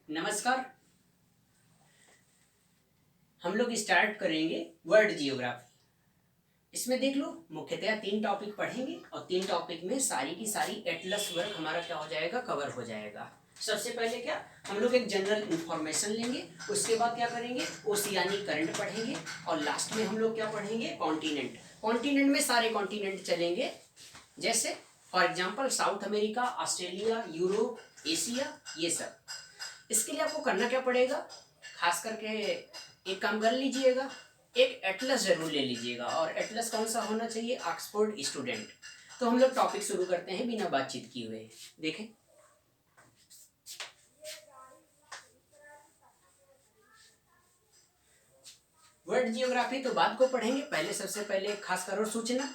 नमस्कार। हम लोग स्टार्ट करेंगे वर्ल्ड जियोग्राफी। इसमें देख लो मुख्यतः 3 टॉपिक पढ़ेंगे और 3 टॉपिक में सारी की सारी एटलस वर्क हमारा क्या हो जाएगा, कवर हो जाएगा। सबसे पहले क्या हम लोग एक जनरल इंफॉर्मेशन लेंगे, उसके बाद क्या करेंगे ओशियानिक करंट पढ़ेंगे और लास्ट में हम लोग क्या पढ़ेंगे कॉन्टिनेंट। कॉन्टिनेंट में सारे कॉन्टिनेंट चलेंगे, जैसे for example south America, Australia, Europe, Asia, ये सब। इसके लिए आपको करना क्या पड़ेगा, खास करके एक काम कर लीजिएगा, एक एटलस जरूर ले लीजिएगा। और एटलस कौन सा होना चाहिए, ऑक्सफोर्ड स्टूडेंट। तो हम लोग टॉपिक शुरू करते हैं बिना बातचीत किए हुए। देखें, वर्ल्ड जियोग्राफी तो बाद को पढ़ेंगे, पहले सबसे पहले खास कर और सूचना,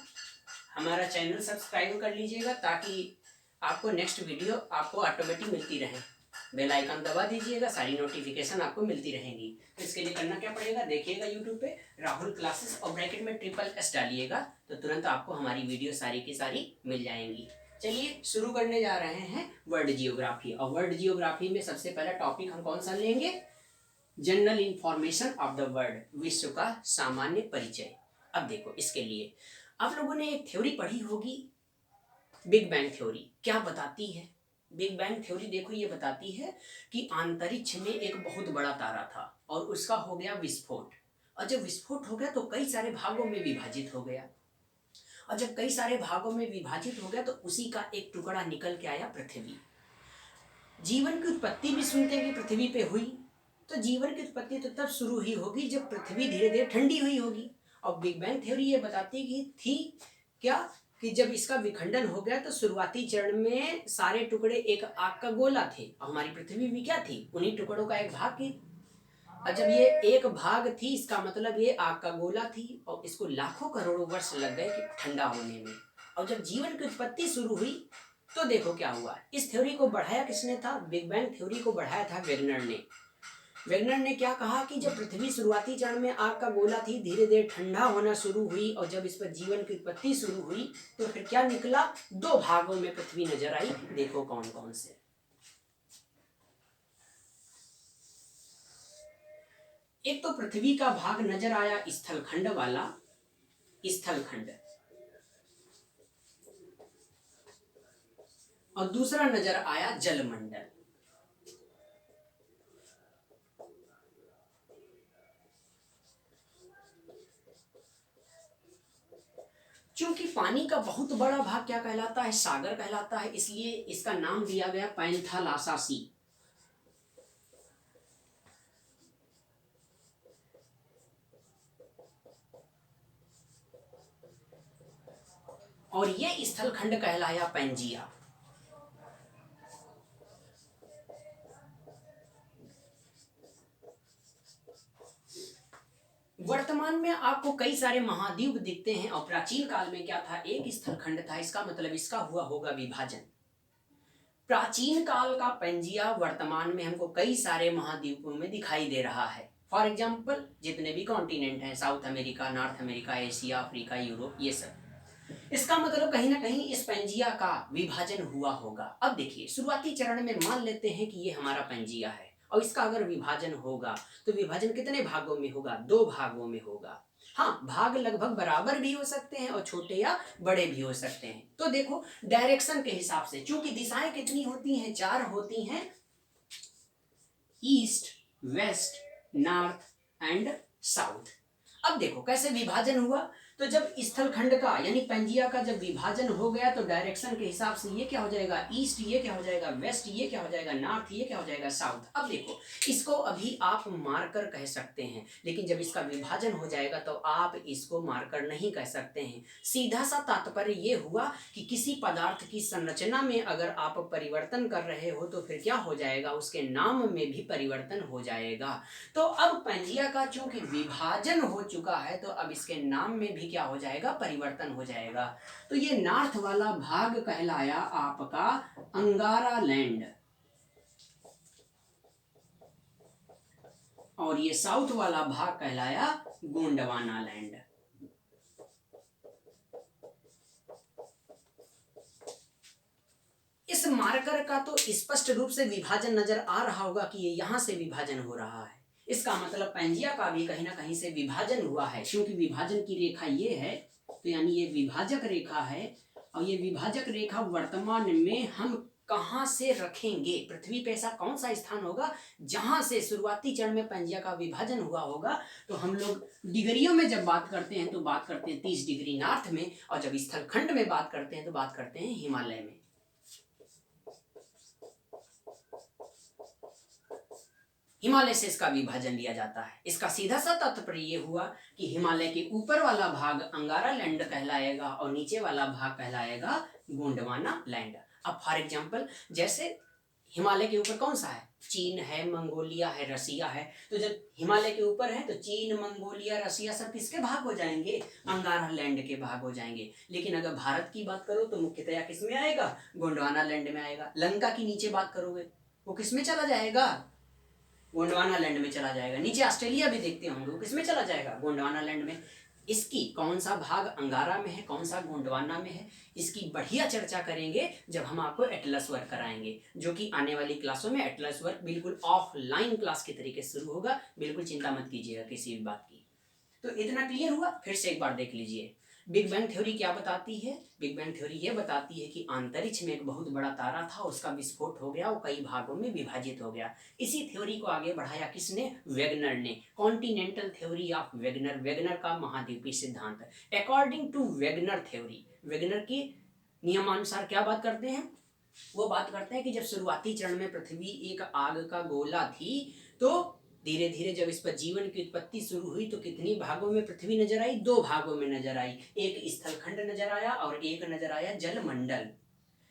हमारा चैनल सब्सक्राइब कर लीजिएगा ताकि आपको नेक्स्ट वीडियो आपको ऑटोमेटिक मिलती रहे। बेल आइकन दबा दीजिएगा, सारी नोटिफिकेशन आपको मिलती रहेंगी। तो इसके लिए करना क्या पड़ेगा, देखिएगा यूट्यूब पे राहुल क्लासेस और ब्रैकेट में SSS डालिएगा तो तुरंत आपको हमारी वीडियो सारी की सारी मिल जाएंगी। चलिए शुरू करने जा रहे हैं वर्ल्ड जियोग्राफी। और वर्ल्ड जियोग्राफी में सबसे पहला टॉपिक हम कौन सा लेंगे, general information of the world, विश्व का सामान्य परिचय। अब देखो, इसके लिए आप लोगों ने एक थ्योरी पढ़ी होगी, बिग बैंग थ्योरी। क्या बताती है बिग बैंग थ्योरी, देखो ये बताती है कि अंतरिक्ष में एक बहुत बड़ा तारा था और उसका हो गया विस्फोट। और जब विस्फोट हो गया तो कई सारे भागों में विभाजित हो गया। और जब कई सारे भागों में विभाजित हो गया तो उसी का एक टुकड़ा निकल के आया पृथ्वी। जीवन की उत्पत्ति भी सुनते हैं कि पृथ्वी पे हुई, तो जीवन की उत्पत्ति तो तब शुरू ही होगी जब पृथ्वी धीरे धीरे ठंडी हुई होगी। और बिग बैंग थ्योरी ये बताती कि थी क्या, कि जब इसका विखंडन हो गया तो शुरुआती चरण में सारे टुकड़े एक आग का गोला थे और हमारी पृथ्वी भी क्या थी, उन्हीं टुकड़ों का एक भाग थी। और जब ये एक भाग थी, इसका मतलब ये आग का गोला थी और इसको लाखों करोड़ों वर्ष लग गए कि ठंडा होने में। और जब जीवन की उत्पत्ति शुरू हुई तो देखो क्या हुआ। इस थ्योरी को बढ़ाया किसने था, बिग बैंग थ्योरी को बढ़ाया था वेगनर ने। वेगनर ने क्या कहा कि जब पृथ्वी शुरुआती चरण में आग का गोला थी, धीरे धीरे ठंडा होना शुरू हुई और जब इस पर जीवन की उत्पत्ति शुरू हुई तो फिर क्या निकला, 2 भागों में पृथ्वी नजर आई। देखो कौन कौन से। एक तो पृथ्वी का भाग नजर आया स्थलखंड वाला, स्थलखंड, और दूसरा नजर आया जलमंडल। क्योंकि पानी का बहुत बड़ा भाग क्या कहलाता है, सागर कहलाता है, इसलिए इसका नाम दिया गया पैंथालासासी। और ये स्थलखंड कहलाया पैंजिया। वर्तमान में आपको कई सारे महाद्वीप दिखते हैं और प्राचीन काल में क्या था, एक स्थलखंड था। इसका मतलब इसका हुआ होगा विभाजन। प्राचीन काल का पैंजिया वर्तमान में हमको कई सारे महाद्वीपों में दिखाई दे रहा है। फॉर एग्जाम्पल जितने भी कॉन्टिनेंट हैं, south America, north America, Asia, Africa, Europe, ये सब। इसका मतलब कहीं ना कहीं इस पैंजिया का विभाजन हुआ होगा। अब देखिए, शुरुआती चरण में मान लेते हैं कि ये हमारा पैंजिया है और इसका अगर विभाजन होगा तो विभाजन कितने भागों में होगा, 2 भागों में होगा। हाँ, भाग लगभग बराबर भी हो सकते हैं और छोटे या बड़े भी हो सकते हैं। तो देखो डायरेक्शन के हिसाब से, चूंकि दिशाएं कितनी होती हैं, 4 होती हैं, east, west, north and south. अब देखो कैसे विभाजन हुआ। तो जब स्थलखंड का यानी पैंजिया का जब विभाजन हो गया तो डायरेक्शन के हिसाब से ये क्या हो जाएगा, ईस्ट, ये क्या हो जाएगा वेस्ट, ये क्या हो जाएगा नॉर्थ, ये क्या हो जाएगा साउथ। अब देखो इसको अभी आप मार्कर कह सकते हैं, लेकिन जब इसका विभाजन हो जाएगा तो आप इसको मार्कर नहीं कह सकते हैं। सीधा सा तात्पर्य ये हुआ कि किसी पदार्थ की संरचना में अगर आप परिवर्तन कर रहे हो तो फिर क्या हो जाएगा, उसके नाम में भी परिवर्तन हो जाएगा। तो अब पैंजिया का चूंकि विभाजन हो चुका है तो अब इसके नाम में भी क्या हो जाएगा, परिवर्तन हो जाएगा। तो ये नॉर्थ वाला भाग कहलाया आपका अंगारा लैंड और ये साउथ वाला भाग कहलाया गोंडवाना लैंड। इस इस मार्कर का तो स्पष्ट रूप से विभाजन नजर आ रहा होगा कि ये यहाँ से विभाजन हो रहा है। इसका मतलब पैंजिया का भी कहीं ना कहीं से विभाजन हुआ है, क्योंकि विभाजन की रेखा ये है, तो यानी ये विभाजक रेखा है। और ये विभाजक रेखा वर्तमान में हम कहाँ से रखेंगे, पृथ्वी पे ऐसा कौन सा स्थान होगा जहां से शुरुआती चरण में पैंजिया का विभाजन हुआ होगा। तो हम लोग डिग्रियों में जब बात करते हैं तो बात करते हैं 30 डिग्री नॉर्थ में, और जब स्थल खंड में बात करते हैं तो बात करते हैं हिमालय में। हिमालय से इसका विभाजन लिया जाता है। इसका सीधा सा तात्पर्य ये हुआ कि हिमालय के ऊपर वाला भाग अंगारा लैंड कहलाएगा और नीचे वाला भाग कहलाएगा गोंडवाना लैंड। अब फॉर एग्जांपल जैसे हिमालय के ऊपर कौन सा है, चीन है, मंगोलिया है, रसिया है। तो जब हिमालय के ऊपर है तो चीन, मंगोलिया, रसिया सब किसके भाग हो जाएंगे, अंगारा लैंड के भाग हो जाएंगे। लेकिन अगर भारत की बात करो तो मुख्यतया किस में आएगा, गोंडवाना लैंड में आएगा। लंका की नीचे बात करोगे वो किस में चला जाएगा, गोंडवाना लैंड में चला जाएगा। नीचे ऑस्ट्रेलिया भी देखते होंगे, वो किसमें चला जाएगा, गोंडवाना लैंड में। इसकी कौन सा भाग अंगारा में है, कौन सा गोंडवाना में है, इसकी बढ़िया चर्चा करेंगे जब हम आपको एटलस वर्क कराएंगे, जो कि आने वाली क्लासों में एटलस वर्क बिल्कुल ऑफलाइन क्लास के तरीके से शुरू होगा। बिल्कुल चिंता मत कीजिएगा किसी भी बात की। तो इतना क्लियर हुआ, फिर से एक बार देख लीजिए। बिग बैंग थ्योरी क्या बताती है, बिग बैंग थ्योरी ये बताती है कि अंतरिक्ष में एक बहुत बड़ा तारा था, उसका विस्फोट हो गया, वो कई भागों में विभाजित हो गया। इसी थ्योरी को आगे बढ़ाया किसने, वेगनर ने, continental theory of Wegener, Wegener का महाद्वीपीय सिद्धांत। According to Wegener theory, Wegener की नियमानुसार क्या बात करते हैं, वो बात करते हैं कि जब शुरुआती चरण में पृथ्वी एक आग का गोला थी, तो धीरे धीरे जब इस पर जीवन की उत्पत्ति शुरू हुई तो कितनी भागों में पृथ्वी नजर आई, दो भागों में नजर आई। एक स्थलखंड नजर आया और एक नजर आया जलमंडल।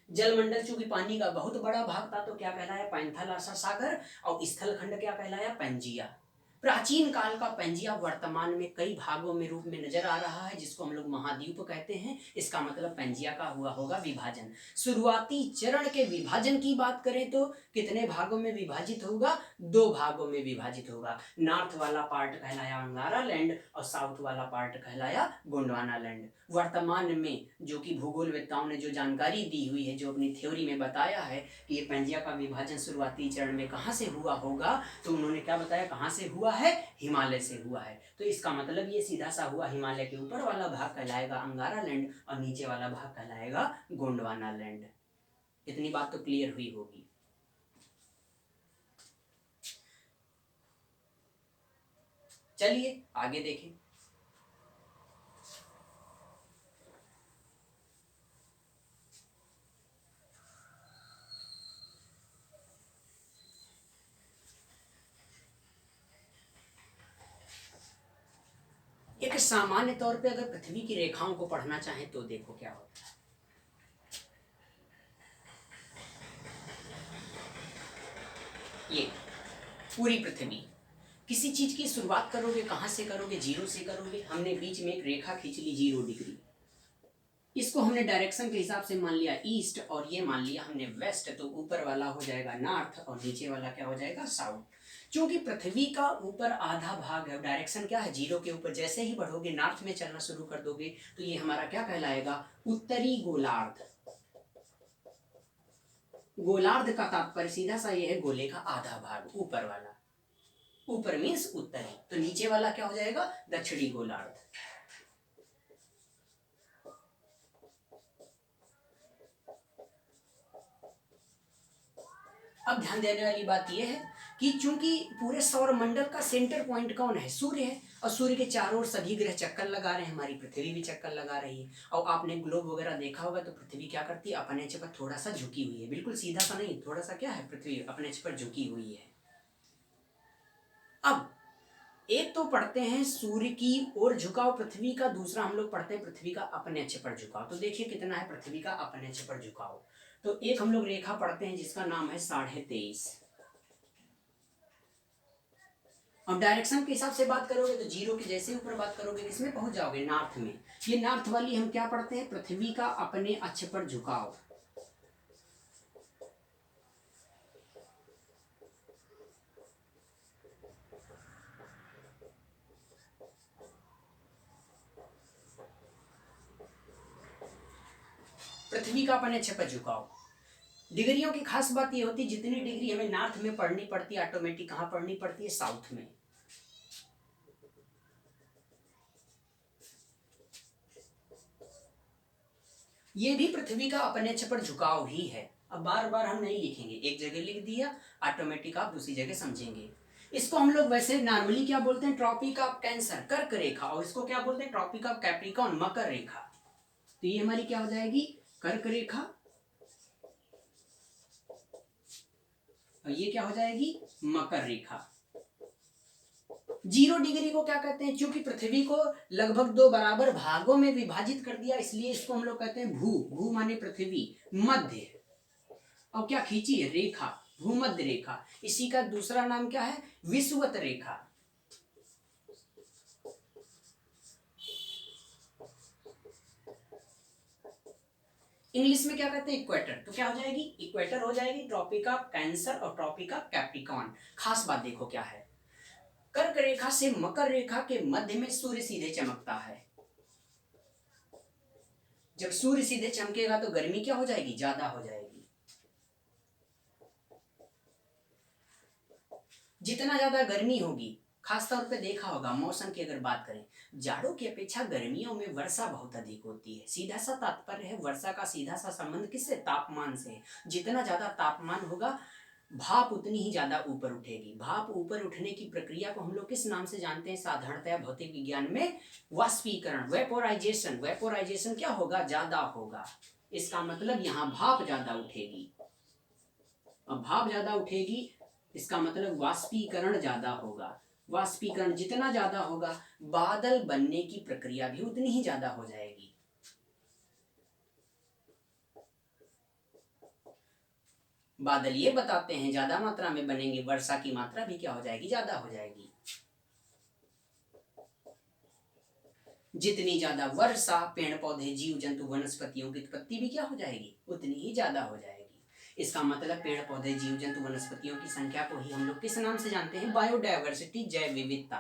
जलमंडल चूंकि पानी का बहुत बड़ा भाग था तो क्या कहलाया, पैंथालासा सागर, और स्थलखंड क्या कहलाया, पैंजिया। प्राचीन काल का पैंजिया वर्तमान में कई भागों में रूप में नजर आ रहा है, जिसको हम लोग महाद्वीप कहते हैं। इसका मतलब पैंजिया का हुआ होगा विभाजन। शुरुआती चरण के विभाजन की बात करें तो कितने भागों में विभाजित होगा, दो भागों में विभाजित होगा। नॉर्थ वाला पार्ट कहलाया अंगारा लैंड और साउथ वाला पार्ट कहलाया गोंडवाना लैंड। वर्तमान में जो कि भूगोलवेत्ताओं ने जो जानकारी दी हुई है, जो अपनी थ्योरी में बताया है कि ये पैंजिया का विभाजन शुरुआती चरण में कहाँ से हुआ होगा, तो उन्होंने क्या बताया, कहाँ से हुआ है, हिमालय से हुआ है। तो इसका मतलब ये सीधा सा हुआ, हिमालय के ऊपर वाला भाग कहलाएगा अंगारा लैंड और नीचे वाला भाग कहलाएगा गोंडवाना लैंड। इतनी बात तो क्लियर हुई होगी। चलिए आगे देखें। एक सामान्य तौर पे अगर पृथ्वी की रेखाओं को पढ़ना चाहें तो देखो क्या होता है। ये पूरी पृथ्वी, किसी चीज की शुरुआत करोगे कहां से करोगे, जीरो से करोगे। हमने बीच में एक रेखा खींच ली 0 डिग्री, इसको हमने डायरेक्शन के हिसाब से मान लिया ईस्ट और ये मान लिया हमने वेस्ट। तो ऊपर वाला हो जाएगा नॉर्थ और नीचे वाला क्या हो जाएगा, साउथ। क्योंकि पृथ्वी का ऊपर आधा भाग है, डायरेक्शन क्या है, 0 के ऊपर। जैसे ही बढ़ोगे नॉर्थ में चलना शुरू कर दोगे तो ये हमारा क्या कहलाएगा, उत्तरी गोलार्ध। गोलार्ध का तात्पर्य सीधा सा ये है, गोले का आधा भाग, ऊपर वाला। ऊपर मीन्स उत्तरी, तो नीचे वाला क्या हो जाएगा, दक्षिणी गोलार्ध। अब ध्यान देने वाली बात यह है कि चूंकि पूरे सौर मंडल का सेंटर पॉइंट कौन है, सूर्य है, और सूर्य के चारों ओर सभी ग्रह चक्कर लगा रहे हैं, हमारी पृथ्वी भी चक्कर लगा रही है। और आपने ग्लोब वगैरह देखा होगा तो पृथ्वी क्या करती है, अपने अक्ष पर थोड़ा सा झुकी हुई है, बिल्कुल सीधा सा नहीं, थोड़ा सा क्या है, पृथ्वी अपने अक्ष पर झुकी हुई है। अब एक तो पढ़ते हैं सूर्य की ओर झुकाव पृथ्वी का, दूसरा हम लोग पढ़ते हैं पृथ्वी का अपने अक्ष पर झुकाव। तो देखिए कितना है पृथ्वी का अपने अक्ष पर झुकाव। तो एक हम लोग रेखा पढ़ते हैं जिसका नाम है 23.5। अब डायरेक्शन के हिसाब से बात करोगे तो 0 के जैसे ऊपर बात करोगे किसमें पहुंच जाओगे, नॉर्थ में। ये नॉर्थ वाली हम क्या पढ़ते हैं, पृथ्वी का अपने अक्ष पर झुकाव। पृथ्वी का अपने अक्ष पर झुकाव। डिग्रियों की खास बात ये होती है जितनी डिग्री हमें नॉर्थ में पढ़नी पड़ती है ऑटोमेटिक कहाँ पढ़नी पड़ती है, साउथ में। ये भी पृथ्वी का अपने अक्ष पर झुकाव ही है। अब बार बार हम नहीं लिखेंगे, एक जगह लिख दिया, ऑटोमेटिक आप दूसरी जगह समझेंगे। इसको हम लोग वैसे नॉर्मली क्या बोलते हैं, ट्रॉपिक ऑफ कैंसर कर्क रेखा, और इसको क्या बोलते हैं, ट्रॉपिक ऑफ कैप्रिकॉर्न मकर रेखा। तो ये हमारी क्या हो जाएगी, कर्क रेखा, और ये क्या हो जाएगी, मकर रेखा। 0 डिग्री को क्या कहते हैं, क्योंकि पृथ्वी को लगभग 2 बराबर भागों में विभाजित कर दिया, इसलिए इसको हम लोग कहते हैं भू, भू माने पृथ्वी, मध्य, और क्या खींची है, रेखा, भूमध्य रेखा। इसी का दूसरा नाम क्या है, विषुवत रेखा। इंग्लिश में क्या कहते हैं, इक्वेटर। तो क्या हो जाएगी, इक्वेटर हो जाएगी, ट्रॉपिक ऑफ कैंसर और ट्रॉपिक ऑफ कैप्रिकॉर्न। खास बात देखो क्या है, कर्क रेखा से मकर रेखा के मध्य में सूर्य सीधे चमकता है। जब सूर्य सीधे चमकेगा तो गर्मी क्या हो जाएगी, ज्यादा हो जाएगी। जितना ज्यादा गर्मी होगी, खासतौर पे देखा होगा मौसम की अगर बात करें, जाड़ों की अपेक्षा गर्मियों में वर्षा बहुत अधिक होती है। सीधा सा तात्पर्य है, वर्षा का सीधा सा संबंध किससे, तापमान से। जितना ज्यादा तापमान होगा, भाप उतनी ही ज्यादा ऊपर उठेगी। भाप ऊपर उठने की प्रक्रिया को हम लोग किस नाम से जानते हैं, साधारणतया भौतिक विज्ञान में वाष्पीकरण, वेपोराइजेशन। वेपोराइजेशन क्या होगा, ज्यादा होगा। इसका मतलब यहाँ भाप ज्यादा उठेगी, और भाप ज्यादा उठेगी इसका मतलब वाष्पीकरण ज्यादा होगा। वाष्पीकरण जितना ज्यादा होगा, बादल बनने की प्रक्रिया भी उतनी ही ज्यादा हो जाएगी। बादल ये बताते हैं ज्यादा मात्रा में बनेंगे, वर्षा की मात्रा भी क्या हो जाएगी, ज्यादा हो जाएगी। जितनी ज्यादा वर्षा, पेड़ पौधे, जीव जंतु, वनस्पतियों की उत्पत्ति भी क्या हो जाएगी, उतनी ही ज्यादा हो जाएगी। इसका मतलब पेड़ पौधे, जीव जंतु, वनस्पतियों की संख्या को ही हम लोग किस नाम से जानते हैं, बायोडायवर्सिटी, जैव विविधता।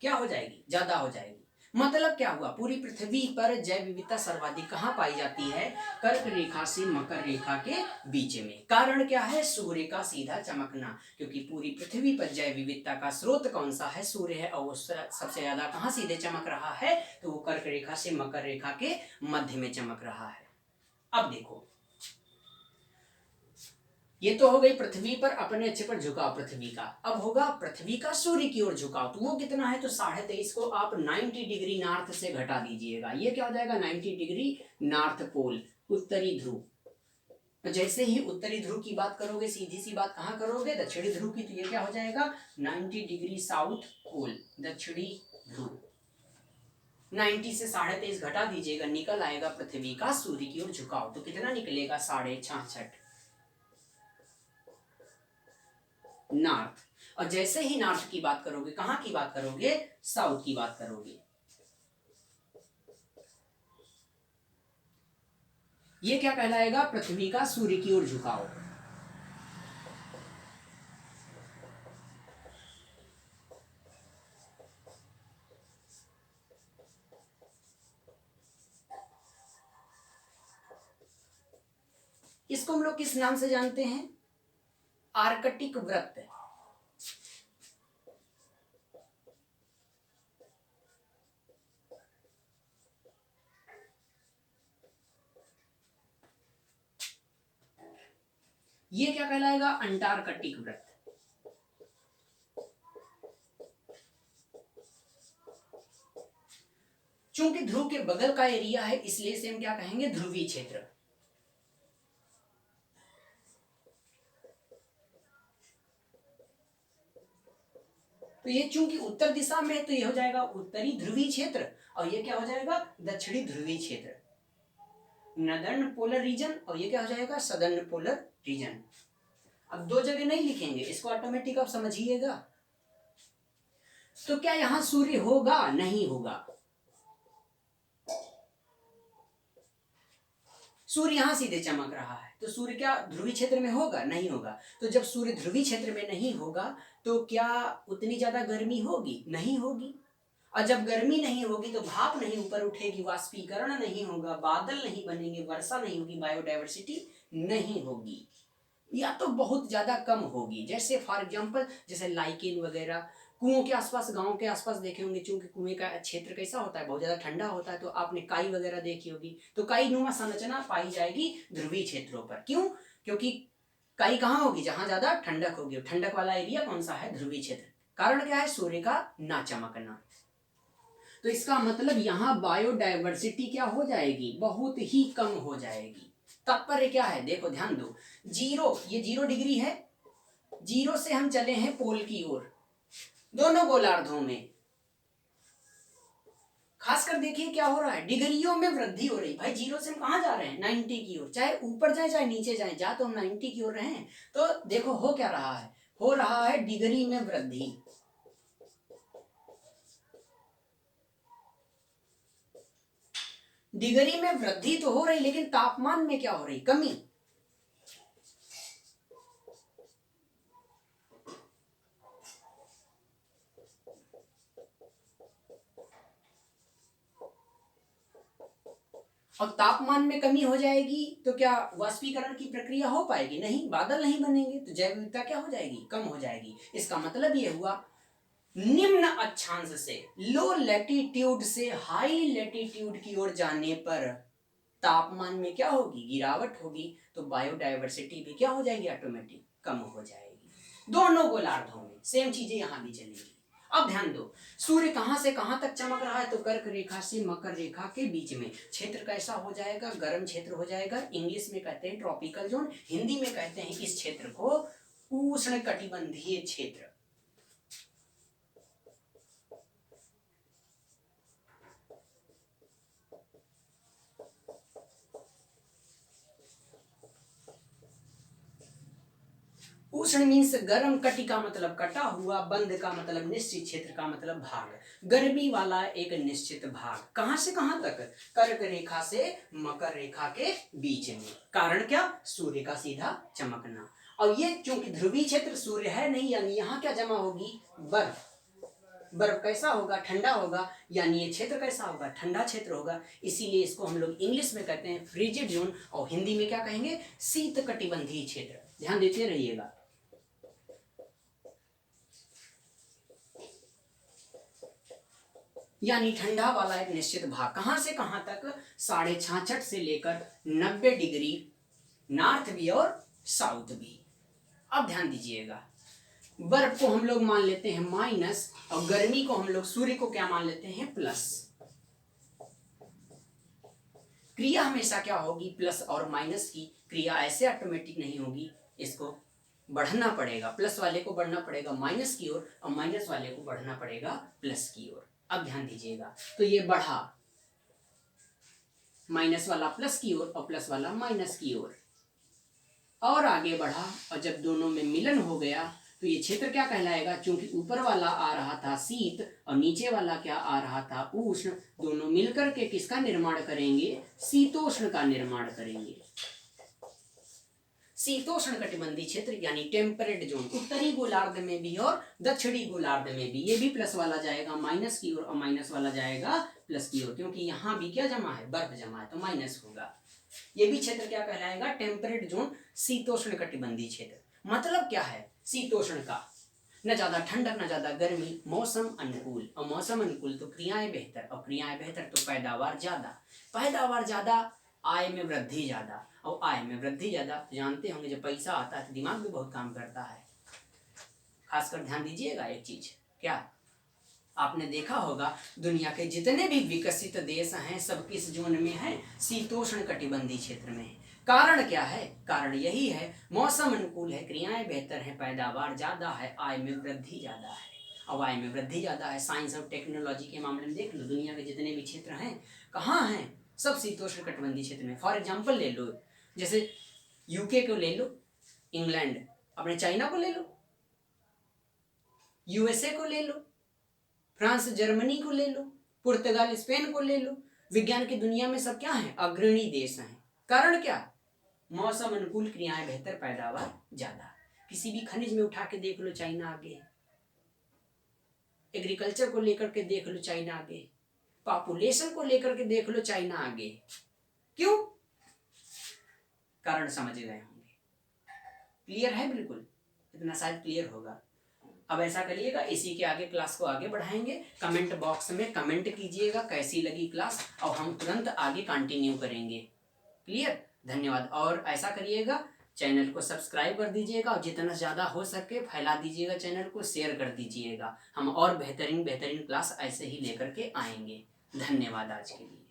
क्या हो जाएगी, ज्यादा हो जाएगी। मतलब क्या हुआ, पूरी पृथ्वी पर जैव विविधता सर्वाधिक कहाँ पाई जाती है, कर्क रेखा से मकर रेखा के बीच में। कारण क्या है, सूर्य का सीधा चमकना, क्योंकि पूरी पृथ्वी पर जैव विविधता का स्रोत कौन सा है, सूर्य है, और वो सबसे ज्यादा कहाँ सीधे चमक रहा है, तो वो कर्क रेखा से मकर रेखा के मध्य में चमक रहा है। अब देखो, ये तो हो गई पृथ्वी पर अपने अक्ष पर झुकाव पृथ्वी का। अब होगा पृथ्वी का सूर्य की ओर झुकाव, तो वो कितना है, तो 23.5 को आप 90 डिग्री नॉर्थ से घटा दीजिएगा। ये क्या हो जाएगा, 90 डिग्री नॉर्थ पोल, उत्तरी ध्रुव। जैसे ही उत्तरी ध्रुव की बात करोगे, सीधी सी बात कहाँ करोगे, दक्षिणी ध्रुव की, तो ये क्या हो जाएगा, 90 डिग्री साउथ पोल, दक्षिणी ध्रुव। 90 से 23.5 घटा दीजिएगा, निकल आएगा पृथ्वी का सूर्य की ओर झुकाव। तो कितना निकलेगा, 66.5 नॉर्थ। और जैसे ही नॉर्थ की बात करोगे, कहां की बात करोगे, साउथ की बात करोगे। ये क्या कहलाएगा, पृथ्वी का सूर्य की ओर झुकाव। इसको हम लोग किस नाम से जानते हैं, आर्कटिक वृत्त। ये क्या कहलाएगा, अंटार्कटिक वृत्त। चूंकि ध्रुव के बगल का एरिया है, इसलिए इसे हम क्या कहेंगे, ध्रुवीय क्षेत्र। तो ये चूंकि उत्तर दिशा में है, तो ये हो जाएगा उत्तरी ध्रुवीय क्षेत्र, और ये क्या हो जाएगा, दक्षिणी ध्रुवीय क्षेत्र, नदर्न पोलर रीजन, और ये क्या हो जाएगा, सदर्न पोलर रीजन। अब 2 जगह नहीं लिखेंगे, इसको ऑटोमेटिक आप समझिएगा। तो क्या यहां सूर्य होगा, नहीं होगा। सूर्य यहां सीधे चमक रहा है, तो सूर्य क्या ध्रुवीय क्षेत्र में होगा, नहीं होगा। तो जब सूर्य ध्रुवीय क्षेत्र में नहीं होगा, तो क्या उतनी ज्यादा गर्मी होगी, नहीं होगी। और जब गर्मी नहीं होगी तो भाप नहीं ऊपर उठेगी, वाष्पीकरण नहीं होगा, बादल नहीं बनेंगे, वर्षा नहीं होगी, बायोडायवर्सिटी नहीं होगी, या तो बहुत ज्यादा कम होगी। जैसे फॉर एग्जांपल जैसे लाइकेन वगैरह कुओं के आसपास, गांव के आसपास देखे होंगे, चूंकि कुएं का क्षेत्र कैसा होता है, बहुत ज्यादा ठंडा होता है, तो आपने काई वगैरह देखी होगी, तो काई नुमा संरचना पाई जाएगी ध्रुवीय क्षेत्रों पर। क्यों? क्योंकि काई कहाँ होगी? जहां ज्यादा ठंडक होगी। ठंडक वाला एरिया कौन सा है? ध्रुवीय क्षेत्र। कारण क्या है? सूर्य का ना चमकना। तो इसका मतलब यहाँ बायोडायवर्सिटी क्या हो जाएगी? बहुत ही कम हो जाएगी। तात्पर्य क्या है? देखो ध्यान दो, जीरो, ये 0 डिग्री है, जीरो से हम चले हैं पोल की ओर, दोनों गोलार्धों में। खासकर देखिए क्या हो रहा है, डिग्रियों में वृद्धि हो रही। भाई जीरो से हम कहाँ जा रहे हैं? 90 की ओर। चाहे ऊपर जाए चाहे नीचे जाए, जा तो हम 90 की ओर रहे हैं। तो देखो हो क्या रहा है, हो रहा है डिग्री में वृद्धि। डिग्री में वृद्धि तो हो रही, लेकिन तापमान में क्या हो रही? कमी। और तापमान में कमी हो जाएगी तो क्या वाष्पीकरण की प्रक्रिया हो पाएगी? नहीं, बादल नहीं बनेंगे, तो जैव विविधता क्या हो जाएगी? कम हो जाएगी। इसका मतलब ये हुआ निम्न अक्षांश से, लो लैटिट्यूड से हाई लैटिट्यूड की ओर जाने पर तापमान में क्या होगी? गिरावट होगी। तो बायोडायवर्सिटी भी क्या हो जाएगी? ऑटोमेटिक कम हो जाएगी। दोनों गोलार्धों में सेम चीजें यहां भी चलेंगी। अब ध्यान दो, सूर्य कहां से कहां तक चमक रहा है? तो कर्क रेखा से मकर रेखा के बीच में। क्षेत्र कैसा हो जाएगा? गर्म क्षेत्र हो जाएगा। इंग्लिश में कहते हैं ट्रॉपिकल जोन, हिंदी में कहते हैं इस क्षेत्र को उष्ण कटिबंधीय क्षेत्र। उष्ण मीन्स गर्म, कटि का मतलब कटा हुआ, बंद का मतलब निश्चित, क्षेत्र का मतलब भाग। गर्मी वाला एक निश्चित भाग। कहां से कहां तक? कर्क रेखा से मकर रेखा के बीच में। कारण क्या? सूर्य का सीधा चमकना। और ये चूंकि ध्रुवीय क्षेत्र सूर्य है नहीं, यानी यहाँ क्या जमा होगी? बर्फ। बर्फ कैसा होगा? ठंडा होगा। यानी ये क्षेत्र कैसा होगा? ठंडा क्षेत्र होगा। इसीलिए इसको हम लोग इंग्लिश में कहते हैं फ्रिजिड जोन, और हिंदी में क्या कहेंगे? शीत कटिबंधीय क्षेत्र। ध्यान देते रहिएगा। यानी ठंडा वाला एक निश्चित भाग। कहां से कहां तक? 66.5 से लेकर 90 डिग्री नॉर्थ भी और साउथ भी। अब ध्यान दीजिएगा, बर्फ को हम लोग मान लेते हैं माइनस, और गर्मी को हम लोग, सूर्य को क्या मान लेते हैं? प्लस। क्रिया हमेशा क्या होगी? प्लस और माइनस की क्रिया ऐसे ऑटोमेटिक नहीं होगी, इसको बढ़ना पड़ेगा। प्लस वाले को बढ़ना पड़ेगा माइनस की ओर, और माइनस वाले को बढ़ना पड़ेगा प्लस की ओर। अब ध्यान दीजिएगा, तो ये बढ़ा, माइनस वाला प्लस की ओर और प्लस वाला माइनस की ओर, और आगे बढ़ा, और जब दोनों में मिलन हो गया तो ये क्षेत्र क्या कहलाएगा? क्योंकि ऊपर वाला आ रहा था शीत और नीचे वाला क्या आ रहा था? उष्ण। दोनों मिलकर के किसका निर्माण करेंगे? शीतोष्ण का निर्माण करेंगे। शीतोष्ण कटिबंधीय क्षेत्र यानी टेम्परेट जोन, उत्तरी गोलार्ध में भी और दक्षिणी गोलार्ध में भी। ये भी प्लस वाला जाएगा माइनस की ओर, और माइनस वाला जाएगा प्लस की ओर, क्योंकि यहाँ भी क्या जमा है? बर्फ जमा है, तो माइनस होगा। ये भी क्षेत्र क्या कहलाएगा? टेम्परेट जोन, शीतोष्ण कटिबंधीय क्षेत्र। मतलब क्या है शीतोष्ण का? न ज्यादा ठंडक न ज्यादा गर्मी, मौसम अनुकूल। और मौसम अनुकूल तो क्रियाएं बेहतर, और क्रियाएं बेहतर तो पैदावार ज्यादा। पैदावार ज्यादा, आय में वृद्धि ज्यादा, और आय में वृद्धि ज्यादा तो जानते होंगे जब पैसा आता है तो दिमाग भी बहुत काम करता है। खासकर ध्यान दीजिएगा एक चीज, क्या आपने देखा होगा दुनिया के जितने भी विकसित देश हैं सब किस जोन में हैं? शीतोष्ण कटिबंधीय क्षेत्र में है। कारण क्या है? कारण यही है, मौसम अनुकूल है, क्रियाएं बेहतर हैं, पैदावार ज्यादा है, आय में वृद्धि ज्यादा है। अब आय में वृद्धि ज्यादा है, साइंस और टेक्नोलॉजी के मामले में देख लो, दुनिया के जितने भी क्षेत्र हैं कहाँ हैं? सब शीतोष्ण कटिबंधीय क्षेत्र में। फॉर एग्जाम्पल ले लो, जैसे यूके को ले लो, इंग्लैंड, अपने चाइना को ले लो, यूएसए को ले लो, फ्रांस जर्मनी को ले लो, पुर्तगाल स्पेन को ले लो। विज्ञान की दुनिया में सब क्या है? अग्रणी देश हैं। कारण क्या? मौसम अनुकूल, क्रियाएं बेहतर, पैदावार ज्यादा। किसी भी खनिज में उठा के देख लो, चाइना आगे है। एग्रीकल्चर को लेकर के देख लो चाइना आगे, पॉपुलेशन को लेकर के देख लो चाइना आगे। क्यों? कारण समझ गए होंगे। क्लियर है? बिल्कुल इतना शायद क्लियर होगा। अब ऐसा करिएगा, इसी के आगे क्लास को आगे बढ़ाएंगे। कमेंट बॉक्स में कमेंट कीजिएगा कैसी लगी क्लास, और हम तुरंत आगे कंटिन्यू करेंगे। क्लियर? धन्यवाद। और ऐसा करिएगा, चैनल को सब्सक्राइब कर दीजिएगा और जितना ज़्यादा हो सके फैला दीजिएगा, चैनल को शेयर कर दीजिएगा। हम और बेहतरीन क्लास ऐसे ही लेकर के आएंगे। धन्यवाद आज के लिए।